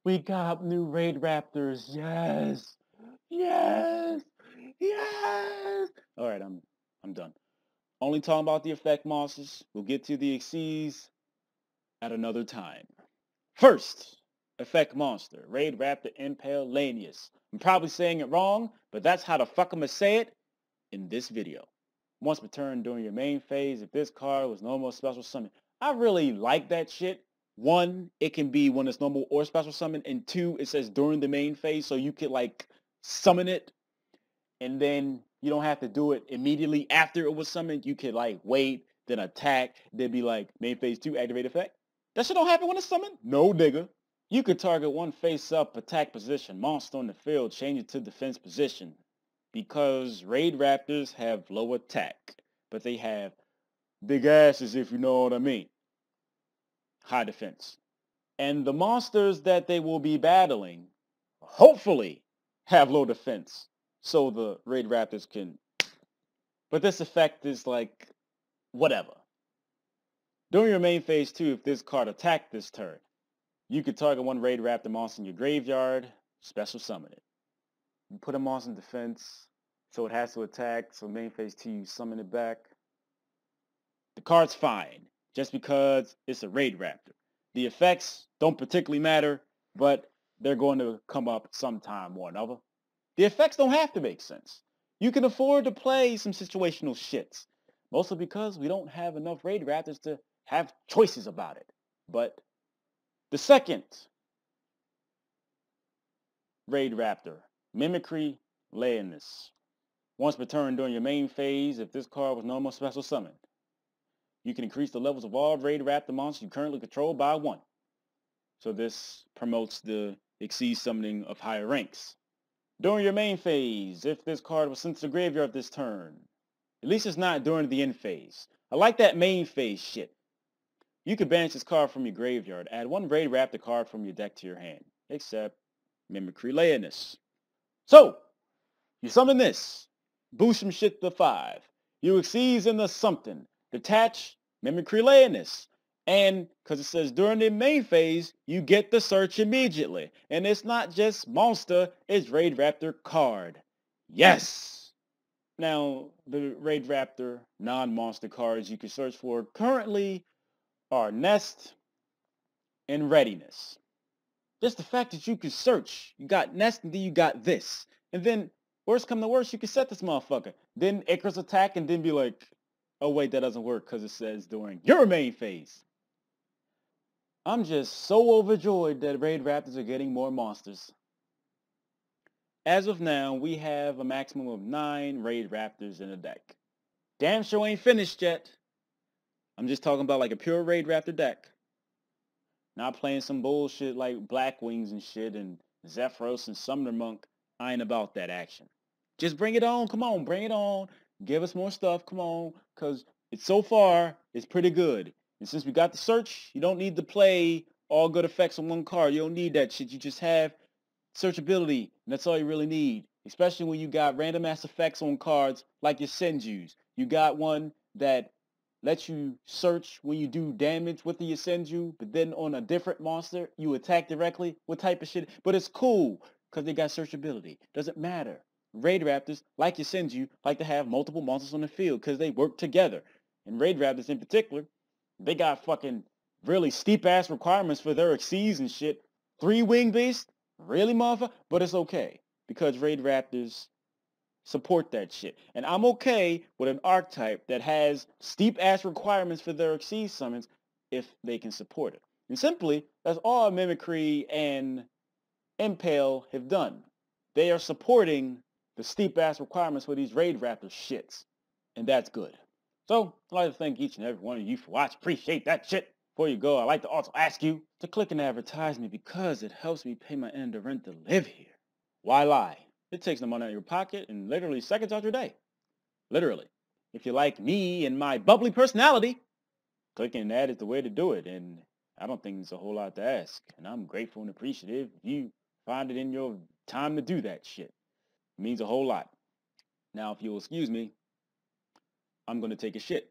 We got new Raidraptors. Yes. Yes. Yes. All right, I'm done. Only talking about the effect monsters. We'll get to the exceeds at another time. First, effect monster, Raidraptor Impale Lanius. I'm probably saying it wrong, but that's how the fuck I'm gonna say it in this video. Once returned during your main phase, if this card was normal or special summon. I really like that shit. One, it can be when it's normal or special summon, and two, it says during the main phase, so you could like summon it, and then you don't have to do it immediately after it was summoned. You could like wait, then attack, then be like main phase 2 activate effect. That shit don't happen when it's summoned? No, nigga. You could target one face-up attack position, monster on the field, change it to defense position. Because Raidraptors have low attack, but they have big asses, if you know what I mean. High defense. And the monsters that they will be battling, hopefully, have low defense. So the Raidraptors can... But this effect is like, whatever. During your main phase 2, if this card attacked this turn, you could target one Raidraptor monster in your graveyard, special summon it. You put a monster in defense, so it has to attack, so main phase 2, you summon it back. The card's fine, just because it's a Raidraptor. The effects don't particularly matter, but they're going to come up sometime or another. The effects don't have to make sense. You can afford to play some situational shits, mostly because we don't have enough Raidraptors to have choices about it. But the second Raidraptor, Mimcry, Lanius. Once returned during your main phase, if this card was normal special summoned, you can increase the levels of all Raidraptor monsters you currently control by 1. So this promotes the exceed summoning of higher ranks. During your main phase, if this card was sent to the graveyard this turn, at least it's not during the end phase. I like that main phase shit. You could banish this card from your graveyard, add one Raidraptor card from your deck to your hand, except Mimcry Lanius. So, you summon this, boost some shit to 5. You exceeds in the something, detach Mimcry Lanius. And, because it says during the main phase, you get the search immediately. And it's not just monster, it's Raidraptor card. Yes! Now, the Raidraptor non-monster cards you can search for currently are Nest and Readiness. Just the fact that you can search. You got Nest and then you got this. And then, worst come to worst, you can set this motherfucker. Then Icarus attack and then be like, oh wait, that doesn't work because it says during your main phase. I'm just so overjoyed that Raidraptors are getting more monsters. As of now, we have a maximum of 9 Raidraptors in the deck. Damn sure ain't finished yet. I'm just talking about like a pure Raidraptor deck. Not playing some bullshit like Black Wings and shit and Zephyros and Summoner Monk. I ain't about that action. Just bring it on. Come on, bring it on. Give us more stuff. Come on. Because it's so far, it's pretty good. And since we got the search, you don't need to play all good effects on one card. You don't need that shit. You just have searchability. And that's all you really need. Especially when you got random ass effects on cards like your Senjus. You got one that lets you search when you do damage with the Senju, but then on a different monster, you attack directly. What type of shit? But it's cool because they got searchability. Doesn't matter. Raidraptors, like your Senju, like to have multiple monsters on the field because they work together. And Raidraptors in particular, they got fucking really steep ass requirements for their exceeds and shit. 3 wing beasts? Really, motherfucker? But it's okay because Raidraptors support that shit. And I'm okay with an archetype that has steep ass requirements for their exceed summons if they can support it. And simply, that's all Mimcry and Impale have done. They are supporting the steep ass requirements for these Raidraptor shits. And that's good. So, I'd like to thank each and every one of you for watching. Appreciate that shit. Before you go, I'd like to also ask you to click and advertise me because it helps me pay my end of rent to live here. Why lie? It takes no money out of your pocket and literally seconds out your day. Literally. If you like me and my bubbly personality, clicking that is the way to do it. And I don't think it's a whole lot to ask. And I'm grateful and appreciative if you find it in your time to do that shit. It means a whole lot. Now, if you'll excuse me, I'm going to take a shit.